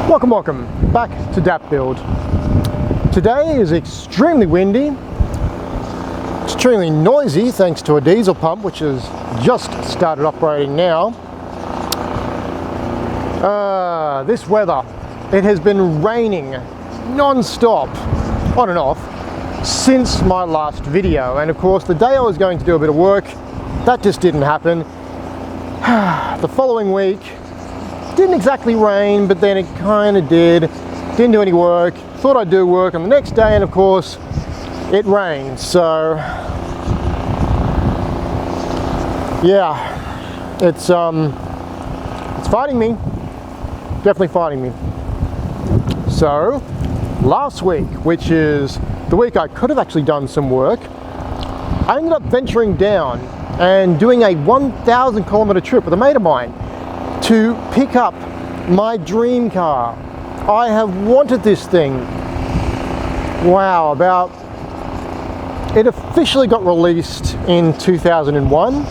Welcome back to DAP Build. Today is extremely windy, extremely noisy thanks to a diesel pump which has just started operating now. This weather, it has been raining non-stop, on and off, since my last video, and of course the day I was going to do a bit of work, that just didn't happen. The following week didn't exactly rain, but then it kind of did. Didn't do any work. Thought I'd do work on the next day, and of course it rained. So yeah, it's fighting me. Definitely fighting me. So last week, which is the week I could have actually done some work, I ended up venturing down and doing a 1,000 kilometer trip with a mate of mine to pick up my dream car. I have wanted this thing, wow, it officially got released in 2001,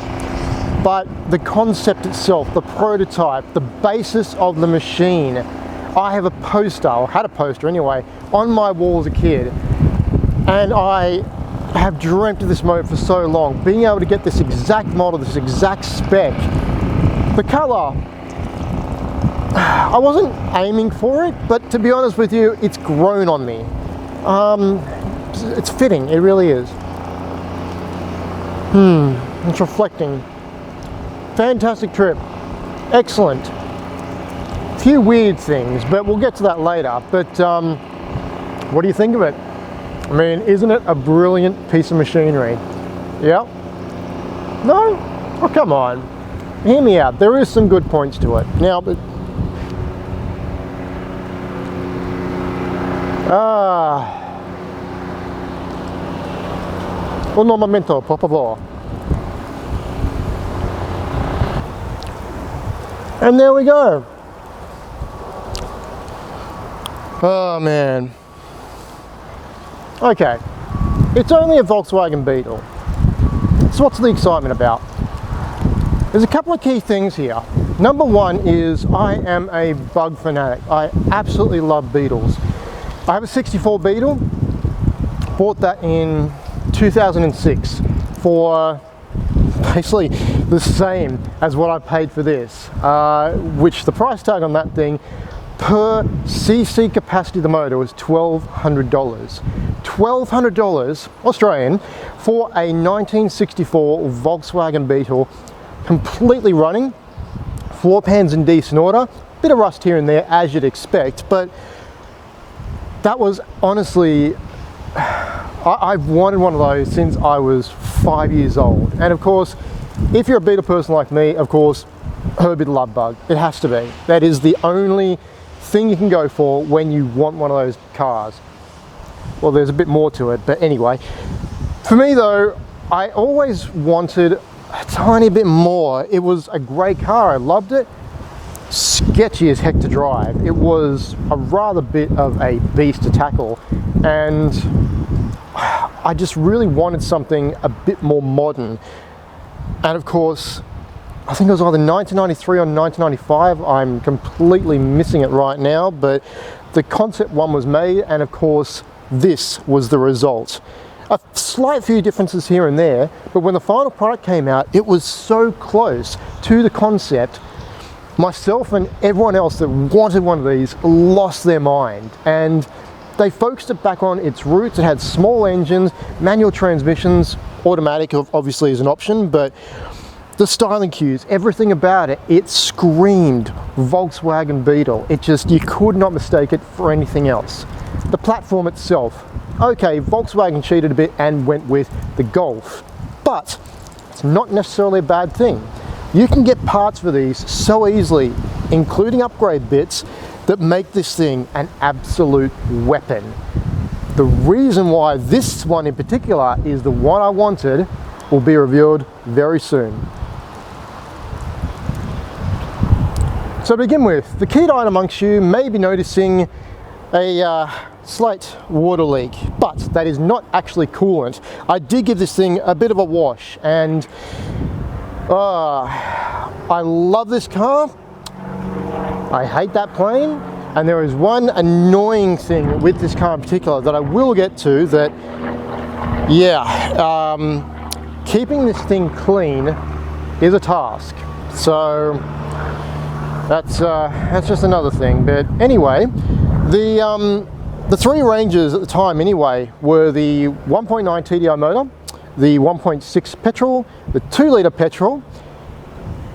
but the concept itself, the prototype, the basis of the machine, I have a poster, or had a poster anyway, on my wall as a kid, and I have dreamt of this moment for so long, being able to get this exact model, this exact spec. The colour, I wasn't aiming for it, but to be honest with you, it's grown on me. It's fitting, it really is. It's reflecting. Fantastic trip, excellent. Few weird things, but we'll get to that later. But what do you think of it? I mean, isn't it a brilliant piece of machinery? Yeah? No? Oh, come on. Hear me out. There is some good points to it. Now, but un momento, por favor. And there we go. Oh man. Okay, it's only a Volkswagen Beetle. So what's the excitement about? There's a couple of key things here. Number one is I am a bug fanatic. I absolutely love Beetles. I have a 64 Beetle, bought that in 2006 for basically the same as what I paid for this, which the price tag on that thing per cc capacity of the motor was $1,200. $1,200 Australian for a 1964 Volkswagen Beetle, completely running, floor pans in decent order, bit of rust here and there as you'd expect, but that was honestly, I've wanted one of those since I was 5 years old. And of course, if you're a Beetle person like me, of course, Herbie the Love Bug, it has to be. That is the only thing you can go for when you want one of those cars. Well, there's a bit more to it, but anyway. For me though, I always wanted a tiny bit more. It was a great car, I loved it. Sketchy as heck to drive. It was a rather bit of a beast to tackle, and I just really wanted something a bit more modern. And of course, I think it was either 1993 or 1995, I'm completely missing it right now, but the concept one was made, and of course this was the result. A slight few differences here and there, but when the final product came out, it was so close to the concept. Myself and everyone else that wanted one of these lost their mind, and they focused it back on its roots. It had small engines, manual transmissions, automatic obviously is an option, but the styling cues, everything about it, it screamed Volkswagen Beetle. It just, you could not mistake it for anything else. The platform itself, okay, Volkswagen cheated a bit and went with the Golf, but it's not necessarily a bad thing. You can get parts for these so easily, including upgrade bits, that make this thing an absolute weapon. The reason why this one in particular is the one I wanted will be revealed very soon. So to begin with, the keen-eyed amongst you may be noticing a slight water leak, but that is not actually coolant. I did give this thing a bit of a wash, and I love this car. I hate that plane, And there is one annoying thing with this car in particular that I will get to that, yeah, keeping this thing clean is a task. So that's just another thing. But anyway, the three ranges at the time anyway were the 1.9 TDI motor, the 1.6 petrol, the 2-litre petrol,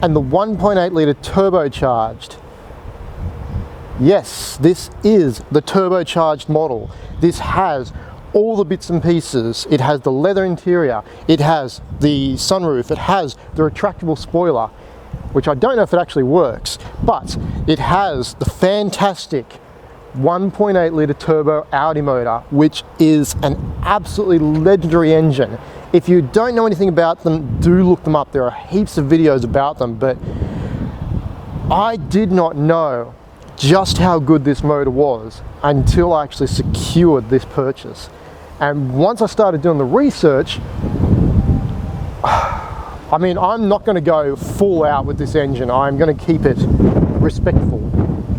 and the 1.8 litre turbocharged. Yes, this is the turbocharged model. This has all the bits and pieces. It has the leather interior, it has the sunroof, it has the retractable spoiler, which I don't know if it actually works, but it has the fantastic 1.8 litre turbo Audi motor, which is an absolutely legendary engine. If you don't know anything about them, do look them up. There are heaps of videos about them, but I did not know just how good this motor was until I actually secured this purchase. And once I started doing the research, I mean, I'm not going to go full out with this engine. I'm going to keep it respectful.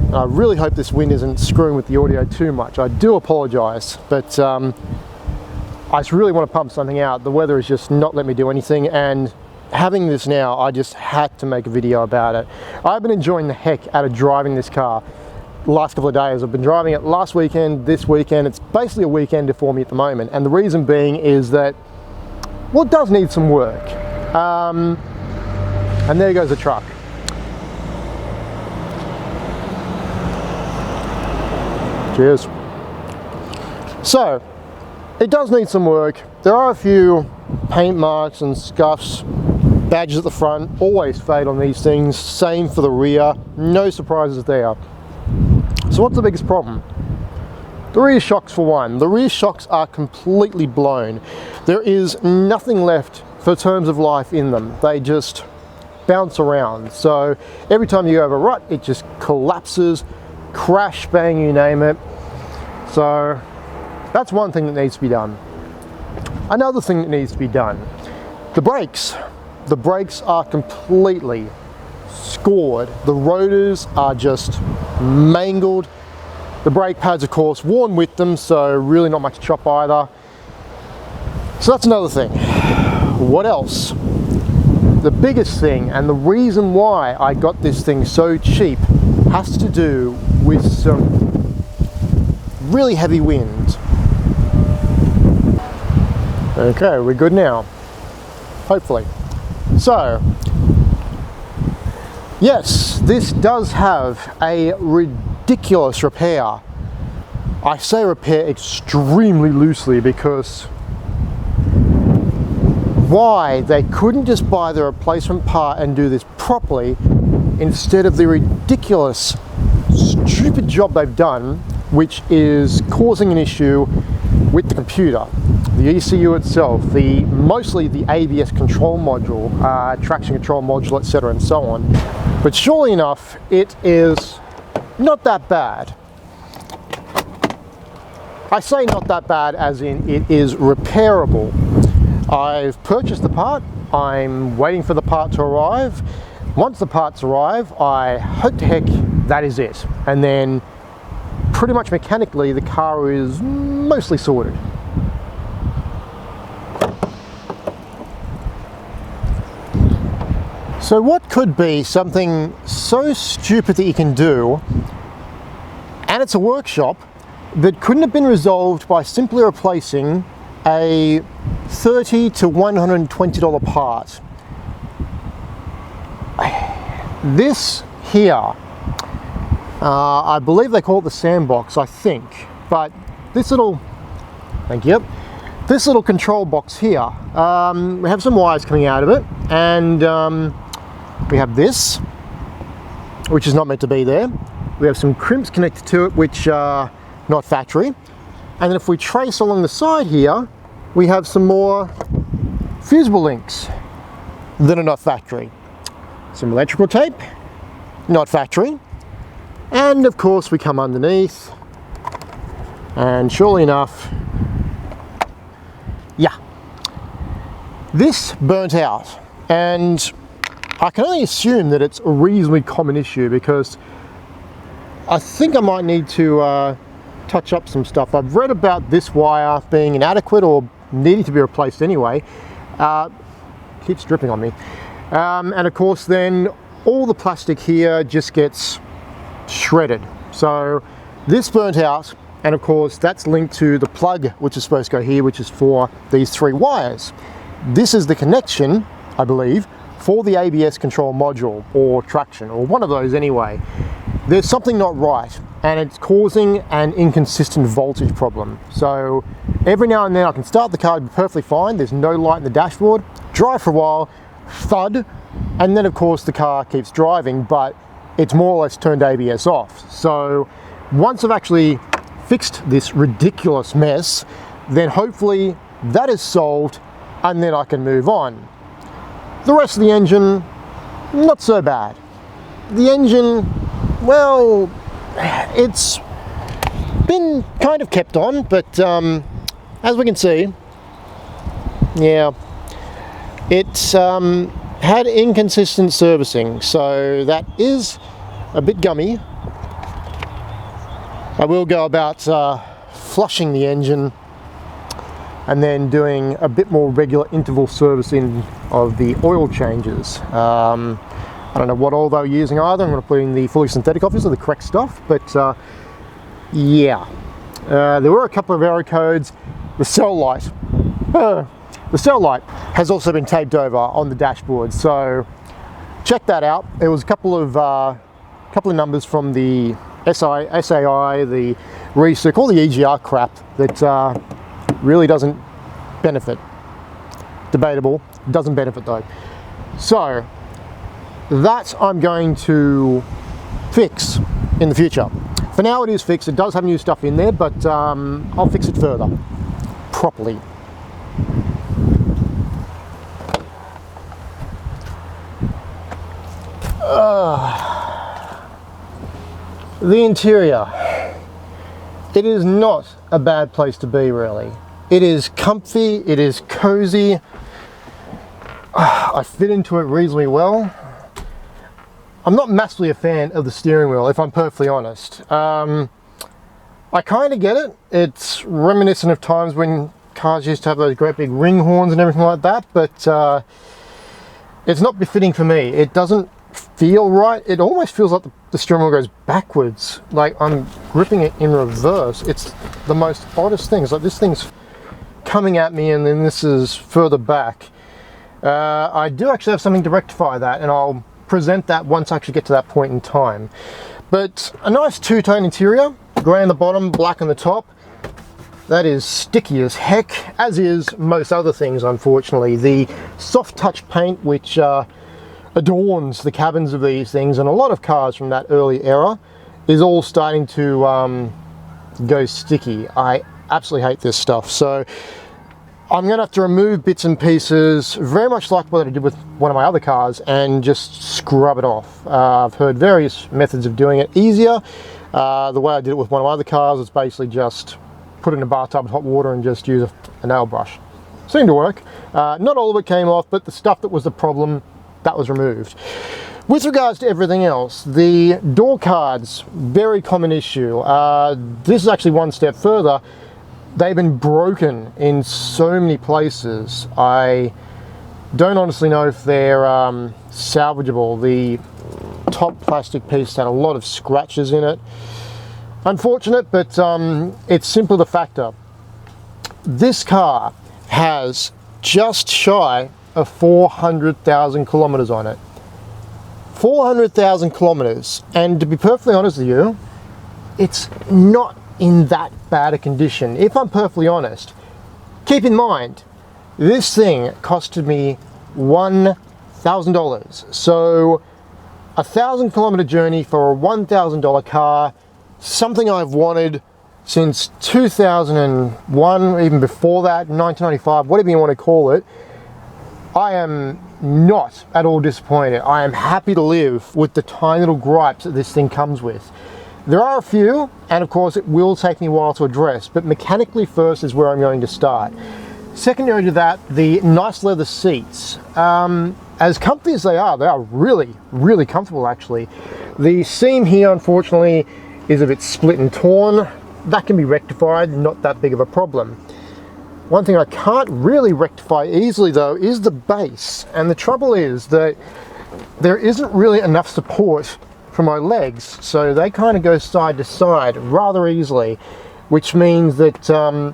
And I really hope this wind isn't screwing with the audio too much. I do apologize, but I just really want to pump something out. The weather is just not letting me do anything, and having this now, I just had to make a video about it. I've been enjoying the heck out of driving this car the last couple of days. I've been driving it last weekend, this weekend. It's basically a weekender for me at the moment, and the reason being is that, well, it does need some work. And there goes the truck. Cheers. So, it does need some work. There are a few paint marks and scuffs, badges at the front, always fade on these things, same for the rear, no surprises there. So what's the biggest problem? The rear shocks for one. The rear shocks are completely blown. There is nothing left for terms of life in them. They just bounce around. So every time you go over a rut, it just collapses, crash, bang, you name it. So that's one thing that needs to be done. Another thing that needs to be done, the brakes. The brakes are completely scored. The rotors are just mangled. The brake pads, of course, worn with them, so really not much chop either. So that's another thing. What else? The biggest thing, and the reason why I got this thing so cheap, has to do with some really heavy wind. Okay, we're good now, hopefully. So, yes, this does have a ridiculous repair. I say repair extremely loosely because why they couldn't just buy the replacement part and do this properly instead of the ridiculous, stupid job they've done, which is causing an issue with the computer, the ECU itself, mostly the ABS control module, traction control module, etc., and so on. But surely enough, it is not that bad. I say not that bad as in it is repairable. I've purchased the part, I'm waiting for the part to arrive. Once the parts arrive, I hope to heck that is it. And then pretty much mechanically, the car is mostly sorted. So what could be something so stupid that you can do, and it's a workshop, that couldn't have been resolved by simply replacing a $30 to $120 part? This here, I believe they call it the sandbox, I think, but this little, thank you, this little control box here, we have some wires coming out of it, and we have this, which is not meant to be there. We have some crimps connected to it, which are not factory. And then if we trace along the side here, we have some more fusible links that are not factory. Some electrical tape, not factory. And of course we come underneath, and surely enough, yeah, this burnt out. And I can only assume that it's a reasonably common issue because I think I might need to touch up some stuff. I've read about this wire being inadequate or needing to be replaced anyway. Keeps dripping on me. And of course then all the plastic here just gets shredded. So this burnt out, and of course that's linked to the plug which is supposed to go here, which is for these 3 wires. This is the connection, I believe, for the ABS control module or traction, or one of those anyway. There's something not right, and it's causing an inconsistent voltage problem. So every now and then I can start the car perfectly fine, there's no light in the dashboard, drive for a while, thud, and then of course the car keeps driving, but it's more or less turned ABS off. So once I've actually fixed this ridiculous mess, then hopefully that is solved, and then I can move on. The rest of the engine, not so bad. The engine, well, it's been kind of kept on, but as we can see, yeah, it's had inconsistent servicing, so that is a bit gummy. I will go about flushing the engine and then doing a bit more regular interval servicing of the oil changes. I don't know what oil they were using either. I'm going to put in the fully synthetic, obviously, the correct stuff, but yeah. There were a couple of error codes. The cell light. The cell light has also been taped over on the dashboard, so check that out. There was a couple of numbers from the SAI, the RECIRC, all the EGR crap that really doesn't benefit. Debatable, doesn't benefit though. So that I'm going to fix in the future. For now it is fixed. It does have new stuff in there, but I'll fix it further, properly. The interior. It is not a bad place to be, really. It is comfy, it is cozy. I fit into it reasonably well. I'm not massively a fan of the steering wheel, if I'm perfectly honest. I kind of get it. It's reminiscent of times when cars used to have those great big ring horns and everything like that, but it's not befitting for me. It doesn't feel right. It almost feels like the steering wheel goes backwards, like I'm gripping it in reverse. It's the most oddest thing. It's like this thing's coming at me and then this is further back. I do actually have something to rectify that, and I'll present that once I actually get to that point in time. But a nice two-tone interior, grey on the bottom, black on the top. That is sticky as heck, as is most other things, unfortunately. The soft touch paint, which adorns the cabins of these things, and a lot of cars from that early era, is all starting to go sticky. I absolutely hate this stuff. So I'm going to have to remove bits and pieces, very much like what I did with one of my other cars, and just scrub it off. I've heard various methods of doing it easier. The way I did it with one of my other cars is basically just put it in a bathtub with hot water and just use a nail brush. Seemed to work. Not all of it came off, but the stuff that was the problem, that was removed. With regards to everything else, the door cards, very common issue. This is actually one step further. They've been broken in so many places. I don't honestly know if they're salvageable. The top plastic piece had a lot of scratches in it. Unfortunate, but it's simply the factor. This car has just shy of 400,000 kilometers on it. 400,000 kilometers, and to be perfectly honest with you, it's not in that bad a condition. If I'm perfectly honest, keep in mind, this thing costed me $1,000. So a 1,000-kilometer journey for a $1,000 car, something I've wanted since 2001, even before that, 1995, whatever you want to call it. I am not at all disappointed. I am happy to live with the tiny little gripes that this thing comes with. There are a few, and of course it will take me a while to address, but mechanically first is where I'm going to start. Secondary to that, the nice leather seats. As comfy as they are really, really comfortable actually. The seam here, unfortunately, is a bit split and torn. That can be rectified, not that big of a problem. One thing I can't really rectify easily though is the base, and the trouble is that there isn't really enough support for my legs, so they kind of go side to side rather easily, which means that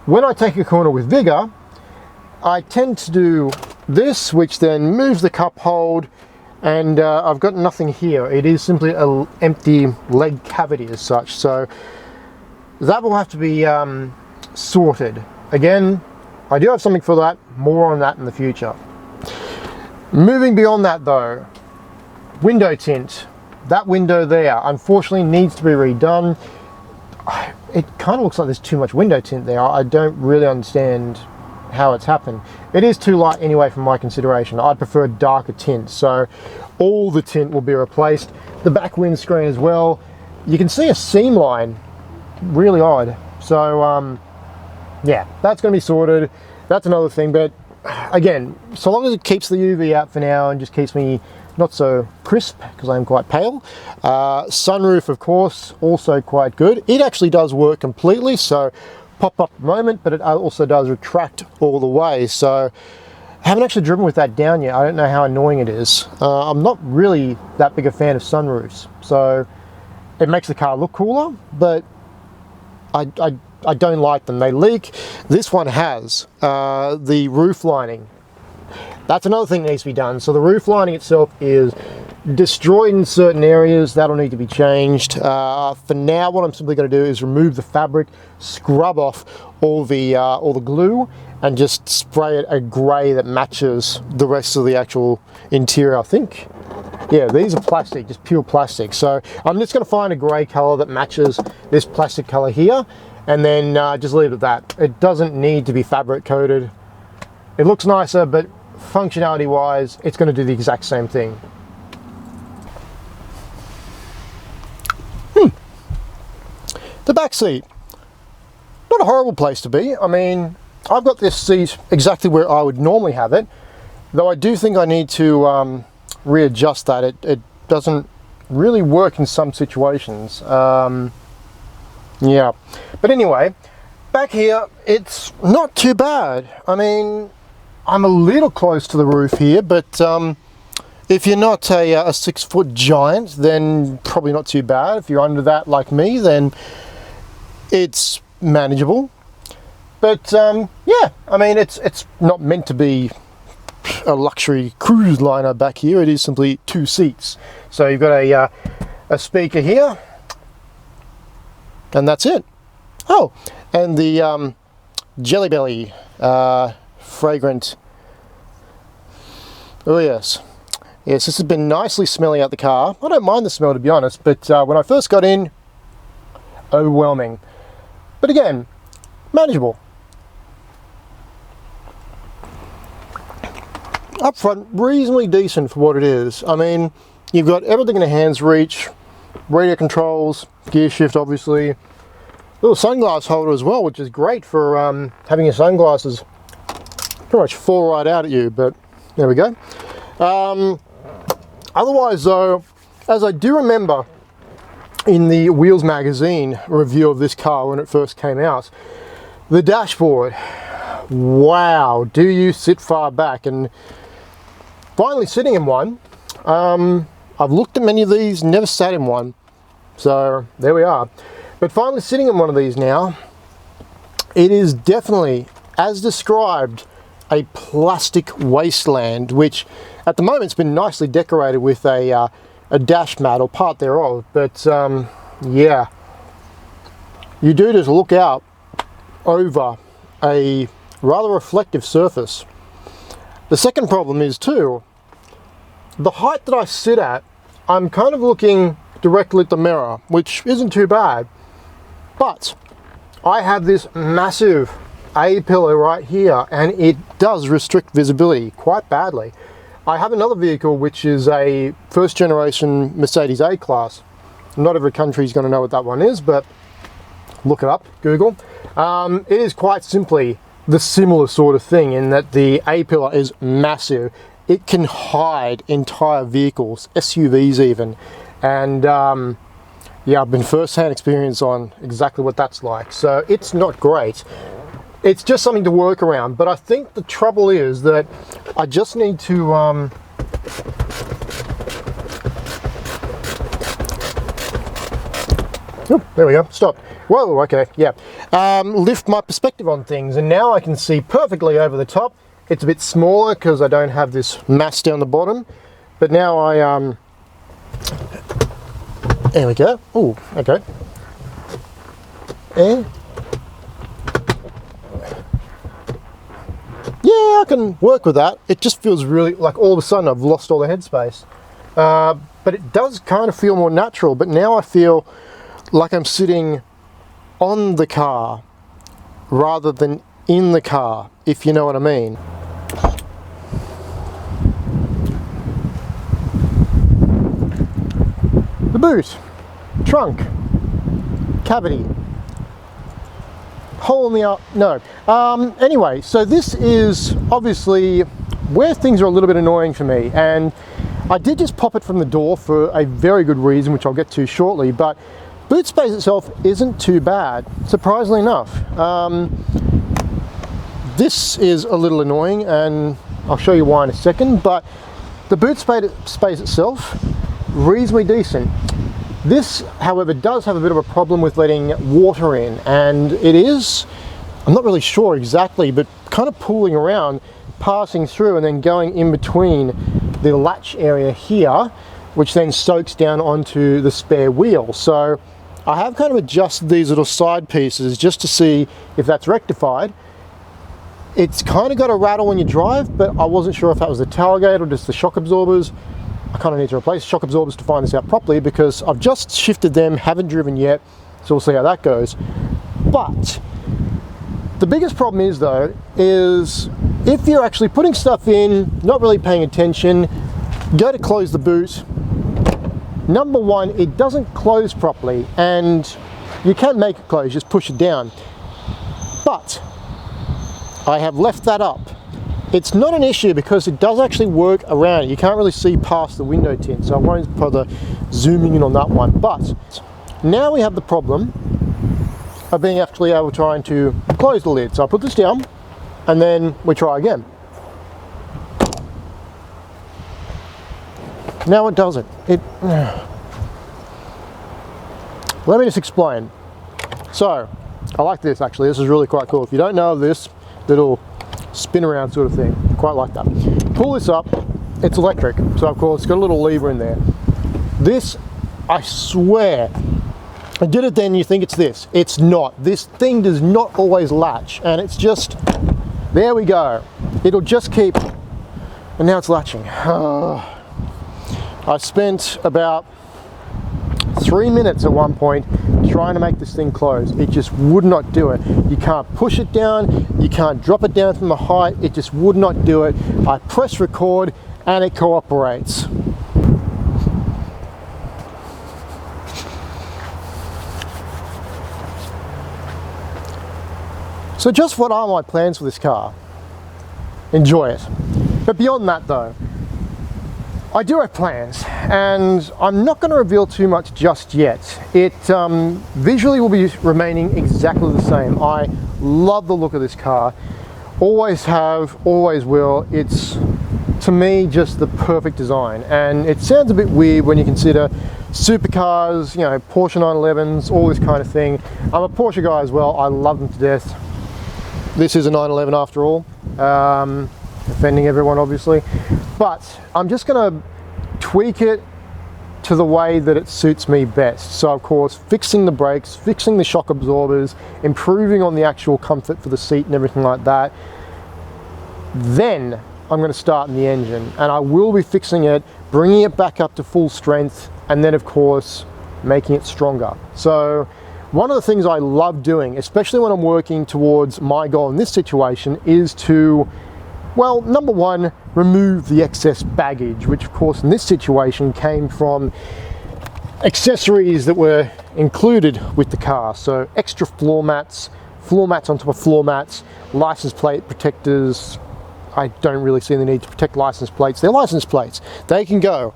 when I take a corner with vigor, I tend to do this, which then moves the cup hold, and I've got nothing here. It is simply an empty leg cavity as such, so that will have to be sorted. Again, I do have something for that, more on that in the future. Moving beyond that though, window tint. That window there unfortunately needs to be redone. It kind of looks like there's too much window tint there. I don't really understand how it's happened. It is too light anyway from my consideration. I'd prefer a darker tint, so all the tint will be replaced. The back windscreen as well. You can see a seam line, really odd. So yeah, that's going to be sorted. That's another thing, but again, so long as it keeps the UV out for now and just keeps me not so crisp, because I am quite pale. Sunroof, of course, also quite good. It actually does work completely, so pop up at the moment, but it also does retract all the way. So I haven't actually driven with that down yet. I don't know how annoying it is. I'm not really that big a fan of sunroofs, so it makes the car look cooler, but I don't like them. They leak. This one has the roof lining. That's another thing that needs to be done. So the roof lining itself is destroyed in certain areas. That'll need to be changed. For now, what I'm simply going to do is remove the fabric, scrub off all the glue, and just spray it a grey that matches the rest of the actual interior, I think. Yeah, these are plastic, just pure plastic. So I'm just going to find a grey colour that matches this plastic colour here, and then just leave it at that. It doesn't need to be fabric coated. It looks nicer, but functionality wise, it's going to do the exact same thing. The back seat, not a horrible place to be. I mean, I've got this seat exactly where I would normally have it, though I do think I need to readjust that. It doesn't really work in some situations. Yeah, but anyway, back here, it's not too bad. I mean, I'm a little close to the roof here, but if you're not a 6-foot giant, then probably not too bad. If you're under that like me, then it's manageable. But yeah, I mean, it's not meant to be a luxury cruise liner back here. It is simply 2 seats. So you've got a speaker here, and that's it. Oh, and the Jelly Belly fragrant. Oh yes, yes, this has been nicely smelling out the car. I don't mind the smell, to be honest, but when I first got in, overwhelming. But again, manageable. Up front, reasonably decent for what it is. I mean, you've got everything in a hand's reach, radio controls, gear shift obviously, little sunglass holder as well, which is great for having your sunglasses pretty much fall right out at you, but there we go. Otherwise though, as I do remember in the Wheels magazine review of this car when it first came out, the dashboard, wow, do you sit far back. And finally sitting in one, I've looked at many of these, never sat in one, so there we are. But finally sitting in one of these now, it is definitely, as described, a plastic wasteland, which at the moment it's been nicely decorated with a dash mat or part thereof, but yeah, you do just look out over a rather reflective surface. The second problem is too, the height that I sit at, I'm kind of looking directly at the mirror, which isn't too bad, but I have this massive A-pillar right here, and it does restrict visibility quite badly. I have another vehicle which is a first generation Mercedes A-Class. Not every country is going to know what that one is, but look it up, Google. It is quite simply the similar sort of thing in that the A-pillar is massive. It can hide entire vehicles, SUVs even, and yeah, I've been first-hand experience on exactly what that's like. So it's not great. It's just something to work around. But I think the trouble is that I just need to oh, there we go, stop. Whoa, okay, yeah. Lift my perspective on things, and now I can see perfectly over the top. It's a bit smaller because I don't have this mass down the bottom, but now I, there we go. Oh, okay. And yeah, I can work with that. It just feels really like all of a sudden I've lost all the headspace. But it does kind of feel more natural, but now I feel like I'm sitting on the car rather than in the car, if you know what I mean. The boot, trunk, cavity, hole in the up, no. Anyway, so this is obviously where things are a little bit annoying for me, and I did just pop it from the door for a very good reason, which I'll get to shortly, but boot space itself isn't too bad, surprisingly enough. This is a little annoying, and I'll show you why in a second, but the boot space itself, reasonably decent. This, however, does have a bit of a problem with letting water in, and it is, I'm not really sure exactly, but kind of pooling around, passing through and then going in between the latch area here, which then soaks down onto the spare wheel. So I have kind of adjusted these little side pieces just to see if that's rectified. It's kind of got a rattle when you drive, but I wasn't sure if that was the tailgate or just the shock absorbers. I kind of need to replace shock absorbers to find this out properly, because I've just shifted them, haven't driven yet, so we'll see how that goes. But the biggest problem is though, is if you're actually putting stuff in, not really paying attention, go to close the boot, number one, it doesn't close properly, and you can make it close, just push it down. But I have left that up. It's not an issue because it does actually work around it. You can't really see past the window tint, so I won't bother zooming in on that one. But now we have the problem of being actually able to try to close the lid. So I put this down and then we try again. Now it doesn't. Let me just explain. So I like this actually. This is really quite cool. If you don't know this little spin around sort of thing, quite like that. Pull this up, it's electric, so of course it's got a little lever in there. This, I swear, I did it then, you think it's this. It's not. This thing does not always latch, and it's just, there we go. It'll just keep, and now it's latching. I spent about 3 minutes at one point trying to make this thing close. It just would not do it. You can't push it down, you can't drop it down from the height, it just would not do it. I press record and it cooperates. So just what are my plans for this car? Enjoy it. But beyond that though, I do have plans, and I'm not going to reveal too much just yet. It visually will be remaining exactly the same. I love the look of this car. Always have, always will. It's, to me, just the perfect design. And it sounds a bit weird when you consider supercars, you know, Porsche 911s, all this kind of thing. I'm a Porsche guy as well. I love them to death. This is a 911 after all. Offending everyone, obviously. But I'm just going to tweak it to the way that it suits me best. So of course, fixing the brakes, fixing the shock absorbers, improving on the actual comfort for the seat and everything like that. Then I'm going to start in the engine, and I will be fixing it, bringing it back up to full strength, and then of course, making it stronger. So one of the things I love doing, especially when I'm working towards my goal in this situation, is to, well, number one, remove the excess baggage, which of course in this situation came from accessories that were included with the car. So extra floor mats on top of floor mats, license plate protectors. I don't really see the need to protect license plates. They're license plates. They can go.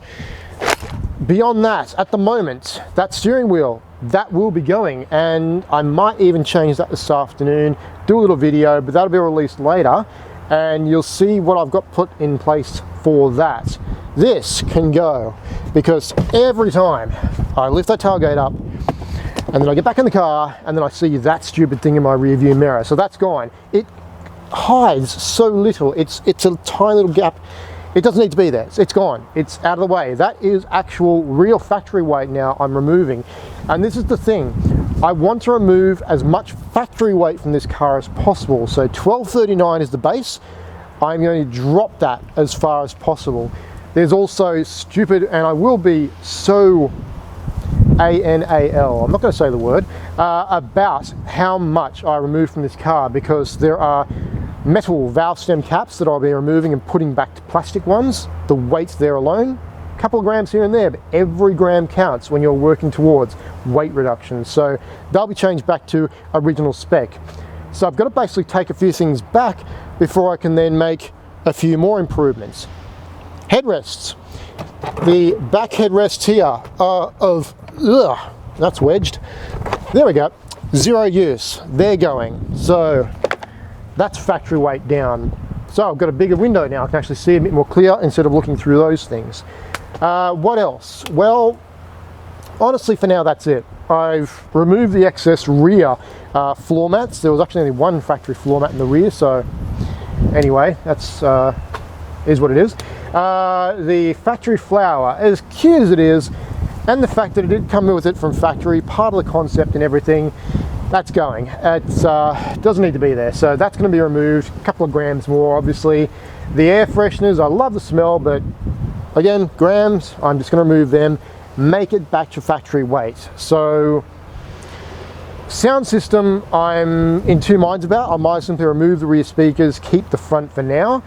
beyond that, at the moment, that steering wheel, that will be going, and I might even change that this afternoon, do a little video, but that'll be released later, and you'll see what I've got put in place for that. This can go, because every time I lift that tailgate up, and then I get back in the car, and then I see that stupid thing in my rear view mirror. So that's gone. It hides so little. It's a tiny little gap. It doesn't need to be there. It's gone. It's out of the way. That is actual real factory weight now I'm removing. And this is the thing. I want to remove as much factory weight from this car as possible. So 1239 is the base. I'm going to drop that as far as possible. There's also stupid, and I will be so ANAL, I'm not going to say the word, about how much I remove from this car, because there are metal valve stem caps that I'll be removing and putting back to plastic ones. The weights there alone, a couple of grams here and there, but every gram counts when you're working towards weight reduction. So they'll be changed back to original spec. So I've got to basically take a few things back before I can then make a few more improvements. Headrests. The back headrests here are that's wedged. There we go. Zero use. They're going. So that's factory weight down. So I've got a bigger window now. I can actually see a bit more clear instead of looking through those things. What else? Well, honestly, for now, that's it. I've removed the excess rear floor mats. There was actually only one factory floor mat in the rear. So anyway, that's is what it is. The factory flower, as cute as it is, and the fact that it did come with it from factory, part of the concept and everything, that's going. It doesn't need to be there, so that's going to be removed. A couple of grams more, obviously. The air fresheners, I love the smell, but again, grams, I'm just going to remove them, make it back to factory weight. So sound system, I'm in two minds about. I might simply remove the rear speakers, keep the front for now,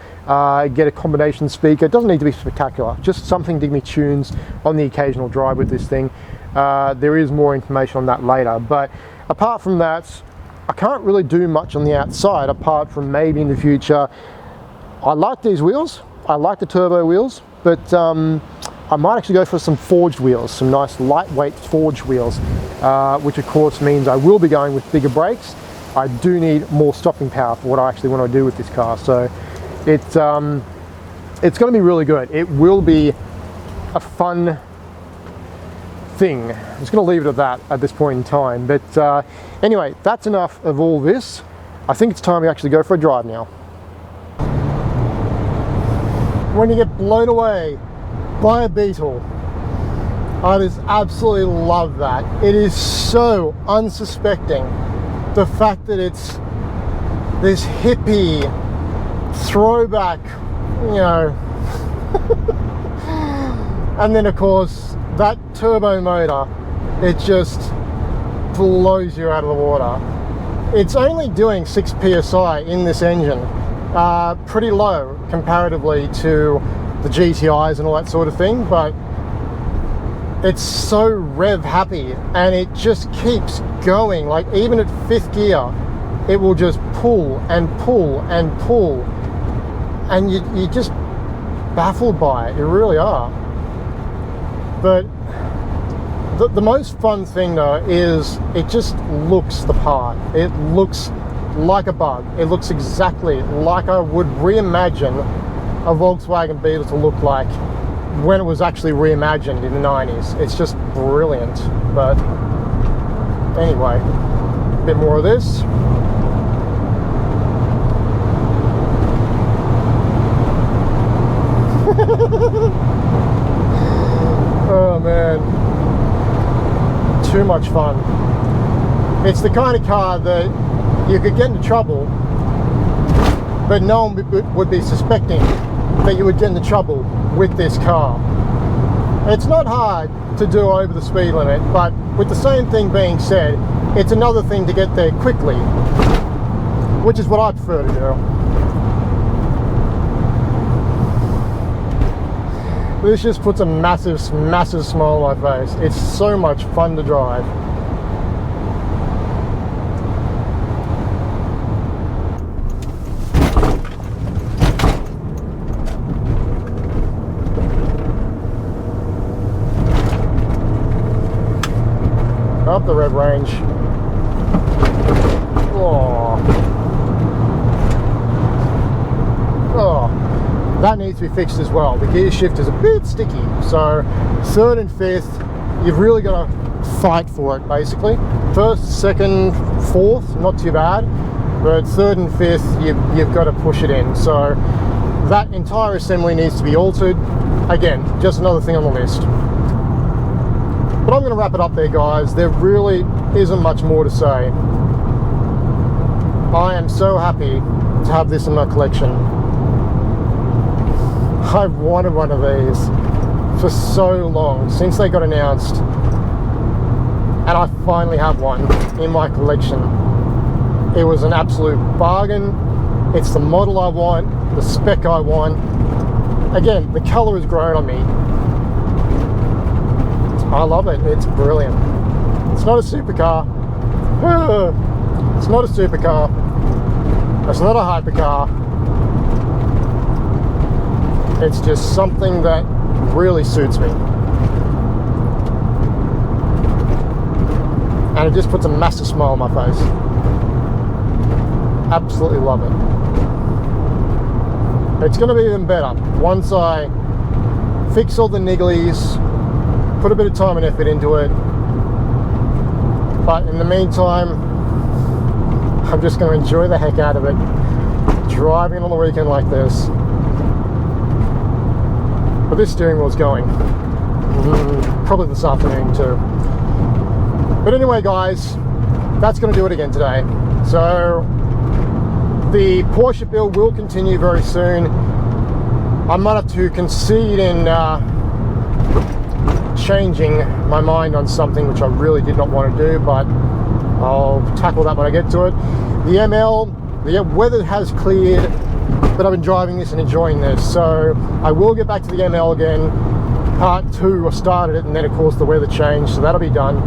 get a combination speaker. It doesn't need to be spectacular, just something to give me tunes on the occasional drive with this thing. There is more information on that later, but apart from that, I can't really do much on the outside apart from maybe in the future. I like these wheels, I like the turbo wheels, but I might actually go for some forged wheels, some nice lightweight forged wheels, which of course means I will be going with bigger brakes. I do need more stopping power for what I actually want to do with this car. So it's going to be really good. It will be a fun thing. I'm just going to leave it at that at this point in time. But anyway, that's enough of all this. I think it's time we actually go for a drive now. When you get blown away by a Beetle, I just absolutely love that. It is so unsuspecting. The fact that it's this hippie throwback, you know, and then of course that turbo motor, it just blows you out of the water. It's only doing 6 psi in this engine, pretty low comparatively to the GTIs and all that sort of thing, but it's so rev happy and it just keeps going. Like even at 5th gear, it will just pull and pull and pull, and you're just baffled by it. You really are. But the most fun thing though is it just looks the part. It looks like a bug. It looks exactly like I would reimagine a Volkswagen Beetle to look like when it was actually reimagined in the 90s. It's just brilliant. But anyway, a bit more of this. Oh man, too much fun. It's the kind of car that you could get into trouble, but no one would be suspecting that you would get into trouble with this car. It's not hard to do over the speed limit, but with the same thing being said, it's another thing to get there quickly, which is what I prefer to do. This just puts a massive smile on my face. It's so much fun to drive. rev range. Oh, that needs to be fixed as well. The gear shift is a bit sticky, so third and fifth, you've really got to fight for it basically. First, second, fourth, not too bad, but third and fifth, you've got to push it in. So that entire assembly needs to be altered. Again, just another thing on the list. But I'm going to wrap it up there, guys. There really isn't much more to say. I am so happy to have this in my collection. I've wanted one of these for so long, since they got announced, and I finally have one in my collection. It was an absolute bargain. It's the model I want, the spec I want. Again, the color has grown on me. I love it. It's brilliant. It's not a supercar. It's not a supercar. It's not a hypercar. It's just something that really suits me. And it just puts a massive smile on my face. Absolutely love it. It's going to be even better once I fix all the nigglies, put a bit of time and effort into it. But in the meantime, I'm just going to enjoy the heck out of it, driving on the weekend like this. But this steering wheel's going. Probably this afternoon too. But anyway, guys, that's going to do it again today. So the Porsche build will continue very soon. I might have to concede in changing my mind on something which I really did not want to do, but I'll tackle that when I get to it. The ML, the weather has cleared, but I've been driving this and enjoying this, so I will get back to the ML again. Part 2, I started it, and then of course the weather changed, so that'll be done.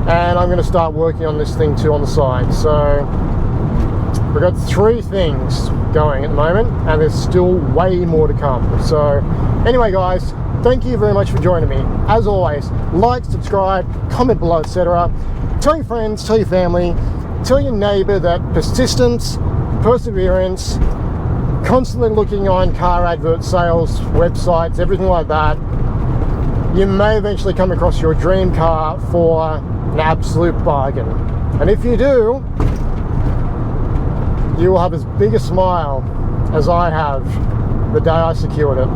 And I'm going to start working on this thing too on the side. So we've got 3 things going at the moment, and there's still way more to come. So anyway, guys, thank you very much for joining me. As always, like, subscribe, comment below, etc. Tell your friends, tell your family, tell your neighbor that persistence, perseverance, constantly looking on car advert sales, websites, everything like that, you may eventually come across your dream car for an absolute bargain. And if you do, you will have as big a smile as I have the day I secured it.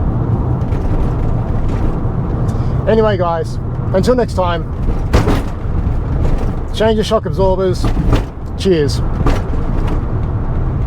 Anyway, guys, until next time, change your shock absorbers. Cheers.